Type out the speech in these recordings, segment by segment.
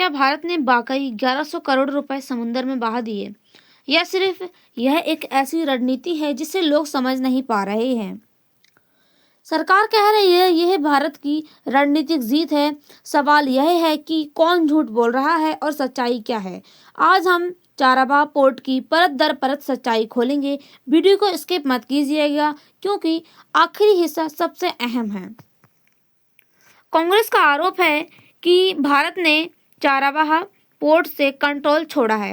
क्या भारत ने वाकई 1100 करोड़ रुपए समुद्र में बहा दिए, या सिर्फ यह एक ऐसी रणनीति है जिसे लोग समझ नहीं पा रहे हैं? सरकार कह रही है यह भारत की रणनीतिक जीत है। सवाल यह है कि कौन झूठ बोल रहा है और सच्चाई क्या है। आज हम चाराबाग पोर्ट की परत दर परत सच्चाई खोलेंगे। वीडियो को स्किप मत कीजिएगा क्योंकि आखिरी हिस्सा सबसे अहम है। कांग्रेस का आरोप है कि भारत ने चाराबाग पोर्ट से कंट्रोल छोड़ा है।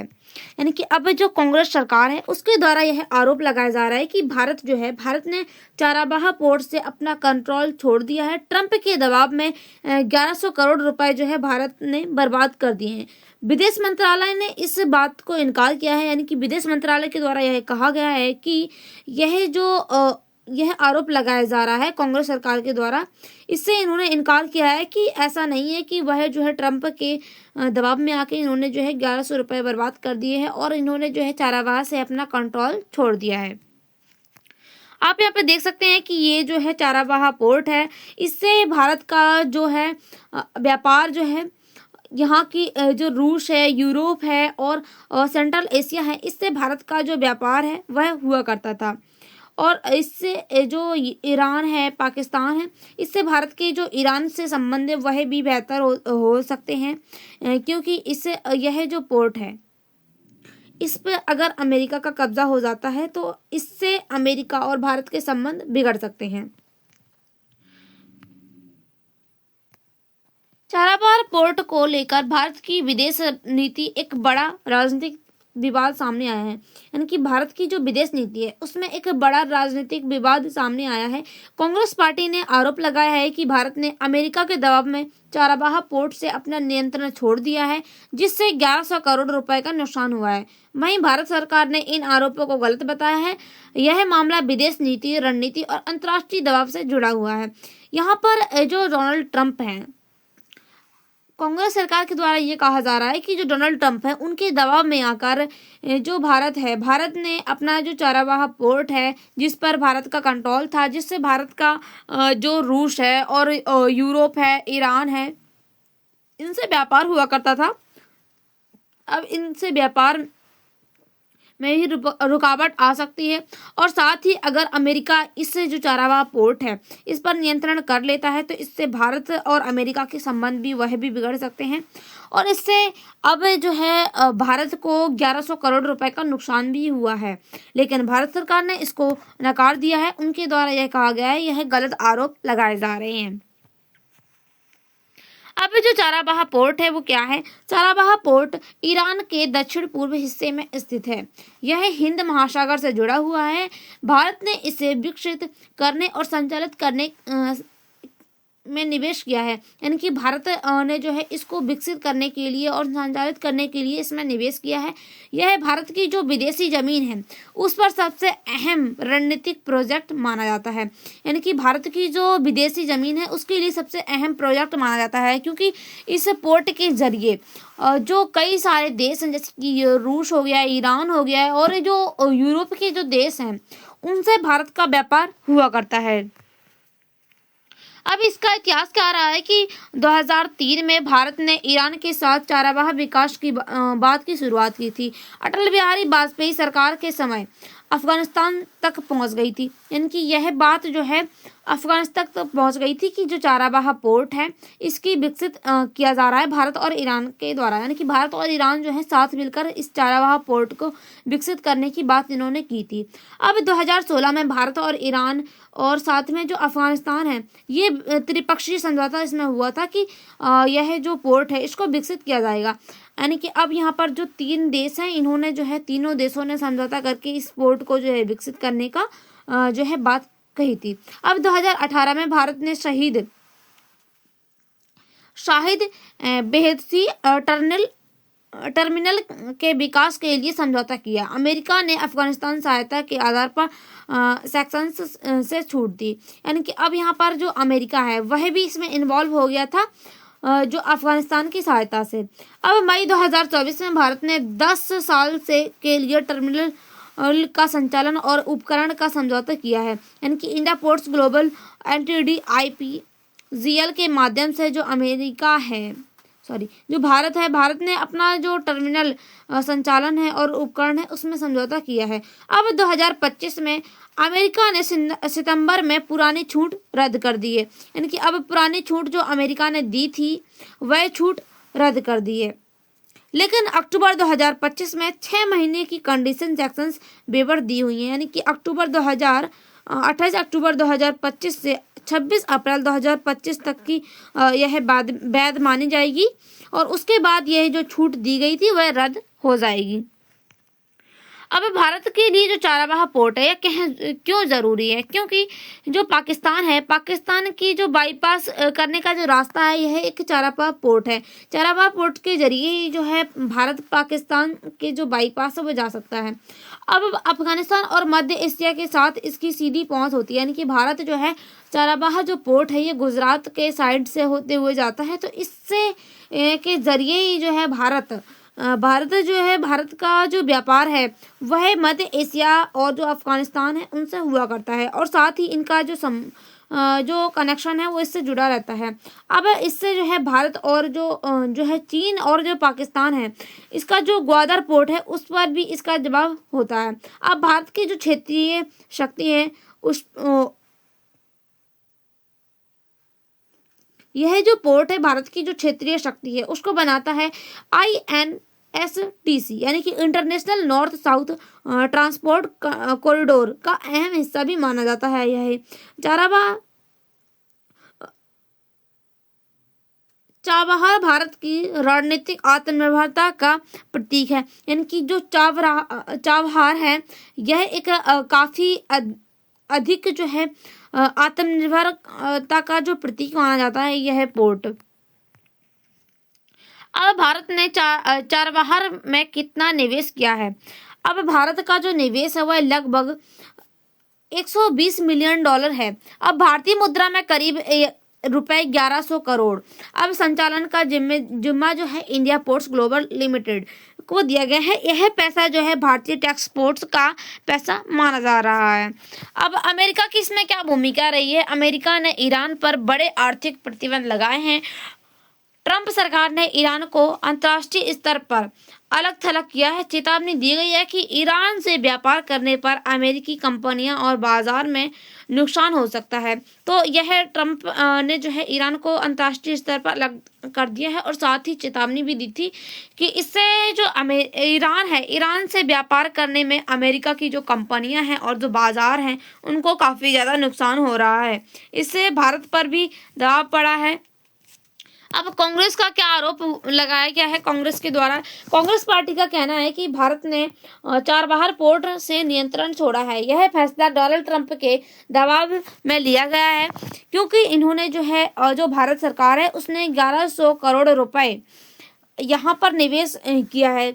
यानी कि अब जो कांग्रेस सरकार है उसके द्वारा यह आरोप लगाया जा रहा है कि भारत ने चाराबाग पोर्ट से अपना कंट्रोल छोड़ दिया है। ट्रंप के दबाव में 1100 करोड़ रुपए जो है भारत ने बर्बाद कर दिए हैं। विदेश मंत्रालय ने इस बात को इनकार किया है। यानी कि विदेश मंत्रालय के द्वारा यह कहा गया है कि यह आरोप लगाया जा रहा है कांग्रेस सरकार के द्वारा, इससे इन्होंने इनकार किया है कि ऐसा नहीं है कि वह जो है ट्रंप के दबाव में आके इन्होंने जो है 1100 रुपए बर्बाद कर दिए हैं और इन्होंने जो है चाराबाग से अपना कंट्रोल छोड़ दिया है। आप यहाँ पे देख सकते हैं कि ये जो है चाराबाग पोर्ट है, इससे भारत का जो है व्यापार जो है यहाँ की जो रूस है, यूरोप है और सेंट्रल एशिया है, इससे भारत का जो व्यापार है वह हुआ करता था। और इससे जो ईरान है, पाकिस्तान है, इससे भारत के जो ईरान से संबंध है वह भी बेहतर हो सकते हैं, क्योंकि इससे यह जो पोर्ट है इस पर अगर अमेरिका का कब्जा हो जाता है तो इससे अमेरिका और भारत के संबंध बिगड़ सकते हैं। चाराबाग पोर्ट को लेकर भारत की विदेश नीति एक बड़ा राजनीतिक विवाद सामने आया है। यानी कि भारत की जो विदेश नीति है उसमें एक बड़ा राजनीतिक विवाद सामने आया है। कांग्रेस पार्टी ने आरोप लगाया है कि भारत ने अमेरिका के दबाव में चाराबाग पोर्ट से अपना नियंत्रण छोड़ दिया है, जिससे 1100 करोड़ रुपए का नुकसान हुआ है। वहीं भारत सरकार ने इन आरोपों को गलत बताया है। यह मामला विदेश नीति, रणनीति और अंतर्राष्ट्रीय दबाव से जुड़ा हुआ है। यहाँ पर जो डोनाल्ड ट्रंप हैं, कांग्रेस सरकार के द्वारा ये कहा जा रहा है कि जो डोनाल्ड ट्रंप है उनके दबाव में आकर जो भारत ने अपना जो चाराबाग पोर्ट है जिस पर भारत का कंट्रोल था, जिससे भारत का जो रूस है और यूरोप है, ईरान है, इनसे व्यापार हुआ करता था। अब इनसे व्यापार में ही रुकावट आ सकती है और साथ ही अगर अमेरिका इससे जो चाराबाग पोर्ट है इस पर नियंत्रण कर लेता है तो इससे भारत और अमेरिका के संबंध भी वह भी बिगड़ सकते हैं और इससे अब जो है भारत को 1100 करोड़ रुपए का नुकसान भी हुआ है। लेकिन भारत सरकार ने इसको नकार दिया है। उनके द्वारा यह कहा गया है यह गलत आरोप लगाए जा रहे हैं। अब जो चाराबाग पोर्ट है वो क्या है? चाराबाग पोर्ट ईरान के दक्षिण पूर्व हिस्से में स्थित है। यह हिंद महासागर से जुड़ा हुआ है। भारत ने इसे विकसित करने और संचालित करने में निवेश किया है। यानी कि भारत ने जो है इसको विकसित करने के लिए और संचालित करने के लिए इसमें निवेश किया है। यह भारत की जो विदेशी जमीन है उस पर सबसे अहम रणनीतिक प्रोजेक्ट माना जाता है। यानी कि भारत की जो विदेशी जमीन है उसके लिए सबसे अहम प्रोजेक्ट माना जाता है, क्योंकि इस पोर्ट के जरिए जो कई सारे देश हैं जैसे कि रूस हो गया, ईरान हो गया और जो यूरोप के जो देश हैं उनसे भारत का व्यापार हुआ करता है। अब इसका इतिहास क्या रहा है कि 2003 में भारत ने ईरान के साथ चाराबाग विकास की बात की शुरुआत की थी। अटल बिहारी वाजपेयी सरकार के समय अफगानिस्तान तक पहुंच गई थी। यानी कि यह बात जो है अफगानिस्तान तक पहुंच गई थी कि जो चाराबाग पोर्ट है इसकी विकसित किया जा रहा है भारत और ईरान के द्वारा। यानी कि भारत और ईरान जो है साथ मिलकर इस चाराबाग पोर्ट को विकसित करने की बात इन्होंने की थी। अब 2016 में भारत और ईरान और साथ में जो अफगानिस्तान है ये त्रिपक्षीय समझौता इसमें हुआ था कि यह जो पोर्ट है इसको विकसित किया जाएगा। यानी कि अब यहाँ पर जो 3 देश हैं इन्होंने जो है तीनों देशों ने समझौता करके इस पोर्ट को जो है विकसित करने का जो है बात कही थी। अब 2018 में भारत ने शाहिद बेहसी टर्मिनल के विकास के लिए समझौता किया। अमेरिका ने अफगानिस्तान सहायता के आधार पर सैंक्शंस से छूट दी। यानी कि अब यहाँ पर जो अमेरिका है वह भी इसमें इन्वॉल्व हो गया था जो अफगानिस्तान की सहायता से। अब मई 2024 में भारत ने 10 साल से के लिए टर्मिनल का संचालन और उपकरण का समझौता किया है। यानी कि India ports global LTD IPGL के माध्यम से जो जो भारत है, भारत ने अपना जो टर्मिनल संचालन है और उपकरण है उसमें समझौता किया है। अब 2025 में अमेरिका ने सितंबर में पुरानी छूट रद्द कर दी है, यानी कि अब पुरानी छूट जो अमेरिका ने दी थी वह छूट रद्द कर दी है। लेकिन अक्टूबर 2025 में 6 महीने की कंडीशन सेक्शंस वेवर दी हुई है, यानी कि 28 अक्टूबर 2025 से 26 अप्रैल 2025 तक की यह वैध मानी जाएगी और उसके बाद यह जो छूट दी गई थी वह रद्द हो जाएगी। अब भारत के लिए जो चाराबाह पोर्ट है यह क्यों जरूरी है? क्योंकि जो पाकिस्तान है, पाकिस्तान की जो बाईपास करने का जो रास्ता है यह एक चाराबाह पोर्ट है। चाराबाह पोर्ट के जरिए ही जो है भारत पाकिस्तान के जो बाईपास है वो जा सकता है। अब अफगानिस्तान और मध्य एशिया के साथ इसकी सीधी पहुंच होती है, यानी कि भारत जो है चाराबाह जो पोर्ट है ये गुजरात के साइड से होते हुए जाता है। तो इससे के जरिए ही जो है भारत का जो व्यापार है वह मध्य एशिया और जो अफगानिस्तान है उनसे हुआ करता है और साथ ही इनका जो कनेक्शन है वो इससे जुड़ा रहता है। अब इससे जो है भारत और जो है चीन और जो पाकिस्तान है इसका जो ग्वादर पोर्ट है उस पर भी इसका दबाव होता है। अब भारत की जो क्षेत्रीय शक्ति है यह जो पोर्ट है भारत की जो क्षेत्रीय शक्ति है उसको बनाता है INSTC, यानी कि international north south transport corridor का अहम हिस्सा भी माना जाता है। यह चाबहार भारत की रणनीतिक आत्मनिर्भरता का प्रतीक है, यानी कि जो चाबहार है यह एक काफी अधिक जो है आत्मनिर्भरता का जो प्रतीक माना जाता है यह पोर्ट। अब भारत ने चाबहार में कितना निवेश किया है? अब भारत का जो निवेश है वह लगभग $120 मिलियन है। अब भारतीय मुद्रा में करीब रुपए 1100 करोड़। अब संचालन का जिम्मा जो है इंडिया पोर्ट्स ग्लोबल लिमिटेड को दिया गया है। यह पैसा जो है भारतीय टैक्स पोर्ट्स का पैसा माना जा रहा है। अब अमेरिका की इसमें क्या भूमिका रही है? अमेरिका ने ईरान पर बड़े आर्थिक प्रतिबंध लगाए हैं। ट्रंप सरकार ने ईरान को अंतर्राष्ट्रीय स्तर पर अलग थलग किया है। चेतावनी दी गई है कि ईरान से व्यापार करने पर अमेरिकी कंपनियां और बाजार में नुकसान हो सकता है। तो यह ट्रंप ने जो है ईरान को अंतर्राष्ट्रीय स्तर पर अलग कर दिया है और साथ ही चेतावनी भी दी थी कि इससे जो ईरान से व्यापार करने में अमेरिका की जो कंपनियां हैं और जो बाजार हैं उनको काफ़ी ज़्यादा नुकसान हो रहा है। इससे भारत पर भी दबाव पड़ा है। अब कांग्रेस का क्या आरोप लगाया गया है? कांग्रेस के द्वारा कांग्रेस पार्टी का कहना है कि भारत ने चाबहार पोर्ट से नियंत्रण छोड़ा है। यह फैसला डोनाल्ड ट्रंप के दबाव में लिया गया है क्योंकि इन्होंने जो भारत सरकार है उसने 1100 करोड़ रुपए यहाँ पर निवेश किया है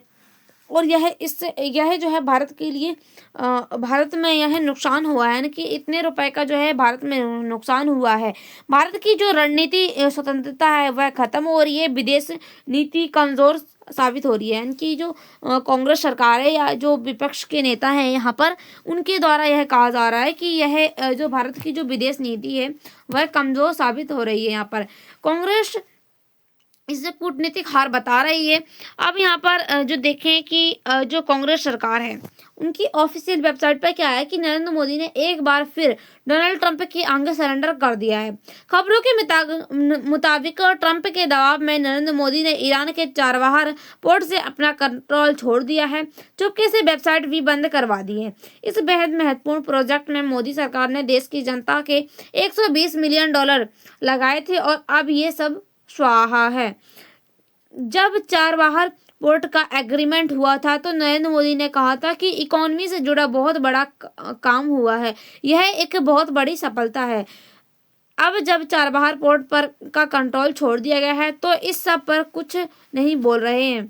और यह जो है भारत के लिए भारत में यह नुकसान हुआ है, यानी कि इतने रुपए का जो है भारत में नुकसान हुआ है। भारत की जो रणनीति स्वतंत्रता है वह खत्म हो रही है, विदेश नीति कमजोर साबित हो रही है। यानी कि जो कांग्रेस सरकार है या जो विपक्ष के नेता हैं यहाँ पर उनके द्वारा यह कहा जा रहा है कि यह जो भारत की जो विदेश नीति है वह कमजोर साबित हो रही है। यहाँ पर कांग्रेस इसे कूटनीतिक हार बता रही है। अब यहाँ पर जो देखें कि जो कांग्रेस सरकार है उनकी ऑफिशियल वेबसाइट पर क्या है कि नरेंद्र मोदी ने एक बार फिर डोनाल्ड ट्रंप के आगे सरेंडर कर दिया है। खबरों के मुताबिक ट्रंप के दबाव में नरेंद्र मोदी ने ईरान के चाबहार पोर्ट से अपना कंट्रोल छोड़ दिया है, चुपके से वेबसाइट भी बंद करवा दी है। इस बेहद महत्वपूर्ण प्रोजेक्ट में मोदी सरकार ने देश की जनता के $120 मिलियन लगाए थे और अब ये सब स्वाहा है। जब चाबहार पोर्ट का एग्रीमेंट हुआ था तो नरेंद्र मोदी ने कहा था कि इकोनॉमी से जुड़ा बहुत बड़ा काम हुआ है, यह एक बहुत बड़ी सफलता है। अब जब चाबहार पोर्ट पर का कंट्रोल छोड़ दिया गया है तो इस सब पर कुछ नहीं बोल रहे हैं।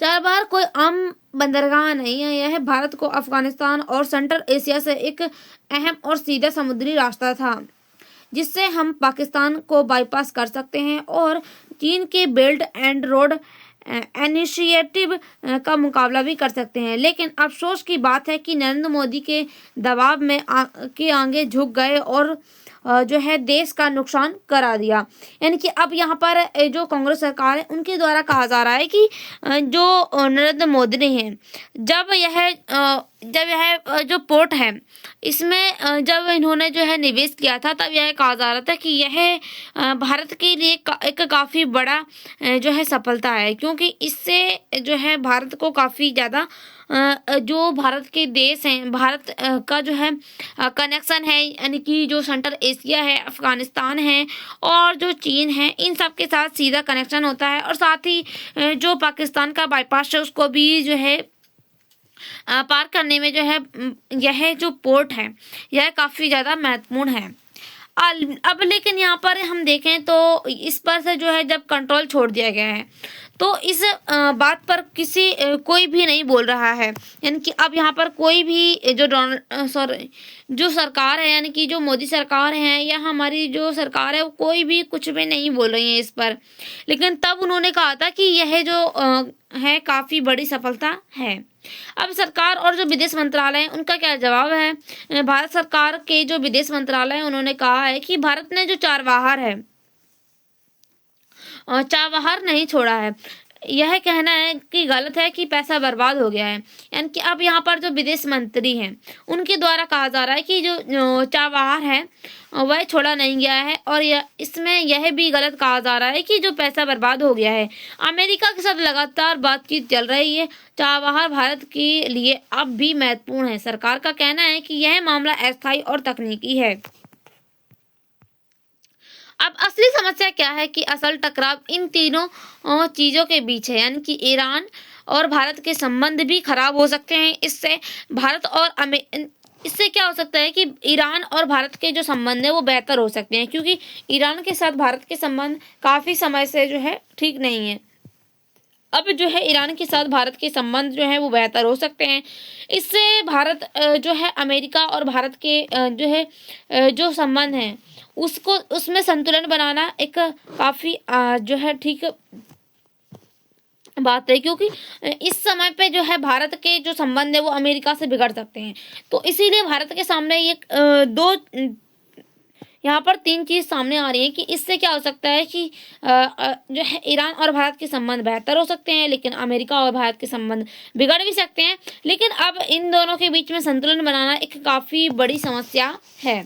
चाबहार कोई आम बंदरगाह नहीं है, यह भारत को अफगानिस्तान और सेंट्रल एशिया से एक अहम और सीधा समुद्री रास्ता था जिससे हम पाकिस्तान को बाईपास कर सकते हैं और चीन के बेल्ट एंड रोड इनिशिएटिव का मुकाबला भी कर सकते हैं। लेकिन अफसोस की बात है कि नरेंद्र मोदी के दबाव में के आगे झुक गए और जो है देश का नुकसान करा दिया। यानी कि अब यहाँ पर जो कांग्रेस सरकार है उनके द्वारा कहा जा रहा है कि जो नरेंद्र मोदी हैं, जब यह जो पोर्ट है इसमें जब इन्होंने जो है निवेश किया था, तब यह कहा जा रहा था कि यह भारत के लिए एक काफ़ी बड़ा जो है सफलता है, क्योंकि इससे जो है भारत को काफ़ी ज़्यादा जो भारत के देश हैं, भारत का जो है कनेक्शन है, यानी कि जो सेंट्रल एशिया है, अफगानिस्तान है और जो चीन है, इन सब के साथ सीधा कनेक्शन होता है। और साथ ही जो पाकिस्तान का बाईपास है उसको भी जो है पार करने में जो है यह जो पोर्ट है यह काफ़ी ज़्यादा महत्वपूर्ण है। अब लेकिन यहाँ पर हम देखें तो इस पर से जो है जब कंट्रोल छोड़ दिया गया है, तो इस बात पर कोई भी नहीं बोल रहा है। यानी कि अब यहाँ पर कोई भी जो सरकार है, यानी कि जो मोदी सरकार है या हमारी जो सरकार है, वो कोई भी कुछ भी नहीं बोल रही है इस पर। लेकिन तब उन्होंने कहा था कि यह जो है काफ़ी बड़ी सफलता है। अब सरकार और जो विदेश मंत्रालय है उनका क्या जवाब है? भारत सरकार के जो विदेश मंत्रालय है उन्होंने कहा है कि भारत ने जो चाबहार नहीं छोड़ा है। यह कहना है कि गलत है कि पैसा बर्बाद हो गया है। यानी कि अब यहाँ पर जो विदेश मंत्री हैं उनके द्वारा कहा जा रहा है कि जो चाबहार है वह छोड़ा नहीं गया है, और इसमें यह भी गलत कहा जा रहा है कि जो पैसा बर्बाद हो गया है। अमेरिका के साथ लगातार बातचीत चल रही है। चाबहार भारत के लिए अब भी महत्वपूर्ण है। सरकार का कहना है कि यह मामला अस्थायी और तकनीकी है। अब असली समस्या क्या है कि असल टकराव इन तीनों चीज़ों के बीच है। यानी कि ईरान और भारत के संबंध भी खराब हो सकते हैं। इससे क्या हो सकता है कि ईरान और भारत के जो संबंध है वो बेहतर हो सकते हैं, क्योंकि ईरान के साथ भारत के संबंध काफ़ी समय से जो है ठीक नहीं है। अब जो है ईरान के साथ भारत के संबंध जो है वो बेहतर हो सकते हैं। इससे भारत जो है अमेरिका और भारत के जो है जो संबंध हैं उसमें संतुलन बनाना एक काफ़ी जो है ठीक बात है, क्योंकि इस समय पे जो है भारत के जो संबंध है वो अमेरिका से बिगड़ सकते हैं। तो इसीलिए भारत के सामने ये दो यहाँ पर तीन चीज़ सामने आ रही है कि इससे क्या हो सकता है कि जो है ईरान और भारत के संबंध बेहतर हो सकते हैं, लेकिन अमेरिका और भारत के संबंध बिगड़ भी सकते हैं। लेकिन अब इन दोनों के बीच में संतुलन बनाना एक काफ़ी बड़ी समस्या है।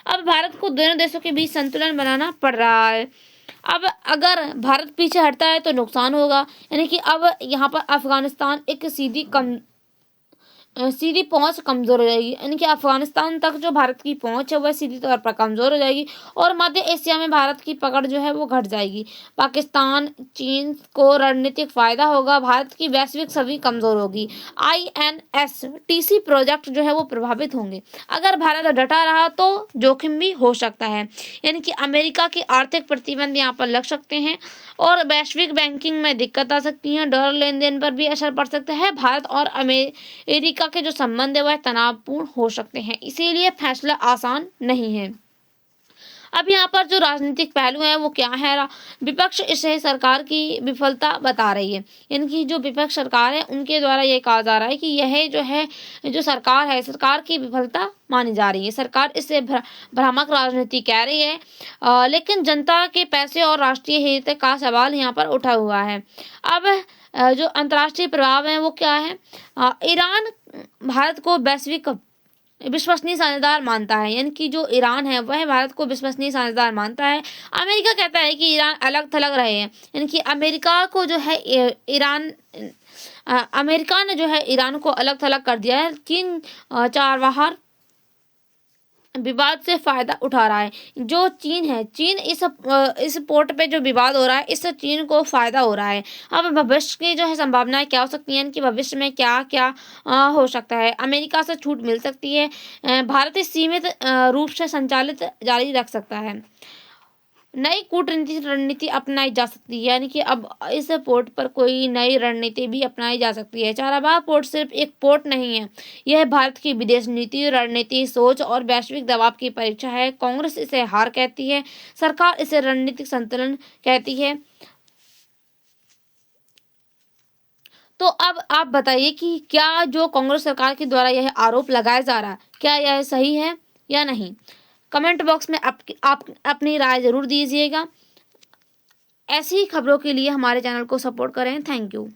अब भारत को दोनों देशों के बीच संतुलन बनाना पड़ रहा है। अब अगर भारत पीछे हटता है तो नुकसान होगा। यानी कि अब यहाँ पर अफगानिस्तान एक सीधी पहुंच कमज़ोर हो जाएगी। यानी कि अफगानिस्तान तक जो भारत की पहुंच है वह सीधी तौर पर कमज़ोर हो जाएगी, और मध्य एशिया में भारत की पकड़ जो है वो घट जाएगी। पाकिस्तान, चीन को रणनीतिक फ़ायदा होगा, भारत की वैश्विक छवि कमज़ोर होगी। INSTC प्रोजेक्ट जो है वो प्रभावित होंगे। अगर भारत डटा रहा तो जोखिम भी हो सकता है। यानी कि अमेरिका के आर्थिक प्रतिबंध यहाँ पर लग सकते हैं और वैश्विक बैंकिंग में दिक्कत आ सकती है। डॉलर लेन देन पर भी असर पड़ सकता है। भारत और अमेरिका के जो संबंध है वह तनावपूर्ण हो सकते हैं, इसीलिए फैसला आसान नहीं है। अब यहाँ पर जो राजनीतिक पहलू है वो क्या है? विपक्ष इसे सरकार की विफलता बता रही है। यानी कि जो विपक्ष सरकार है उनके द्वारा ये कहा जा रहा है कि यह जो है जो सरकार है, सरकार की विफलता मानी जा रही है। सरकार इसे भ्रामक राजनीति कह रही है, लेकिन जनता के पैसे और राष्ट्रीय हित का सवाल यहाँ पर उठा हुआ है। अब जो अंतर्राष्ट्रीय प्रभाव है वो क्या है? ईरान भारत को वैश्विक विश्वसनीय साझेदार मानता है। यानी कि जो ईरान है वह भारत को विश्वसनीय साझेदार मानता है। अमेरिका कहता है कि ईरान अलग थलग रहे हैं। यानी कि अमेरिका ने जो है ईरान को अलग थलग कर दिया है। चीन चाबहार विवाद से फायदा उठा रहा है। जो चीन इस पोर्ट पे जो विवाद हो रहा है इससे चीन को फायदा हो रहा है। अब भविष्य की जो है संभावनाएं क्या हो सकती हैं कि भविष्य में क्या क्या हो सकता है? अमेरिका से छूट मिल सकती है। भारत सीमित रूप से संचालित जारी रख सकता है। नई कूटनीतिक रणनीति अपनाई जा सकती है। यानी कि अब इस पोर्ट पर कोई नई रणनीति भी अपनाई जा सकती है। चाबहार पोर्ट सिर्फ एक पोर्ट नहीं है, यह भारत की विदेश नीति, रणनीति, सोच और वैश्विक दबाव की परीक्षा है। कांग्रेस इसे हार कहती है, सरकार इसे रणनीतिक संतुलन कहती है। तो अब आप बताइए कि क्या जो कांग्रेस सरकार के द्वारा यह आरोप लगाया जा रहा है क्या यह सही है या नहीं? कमेंट बॉक्स में आप अपनी राय ज़रूर दीजिएगा। ऐसी ही खबरों के लिए हमारे चैनल को सपोर्ट करें। Thank you.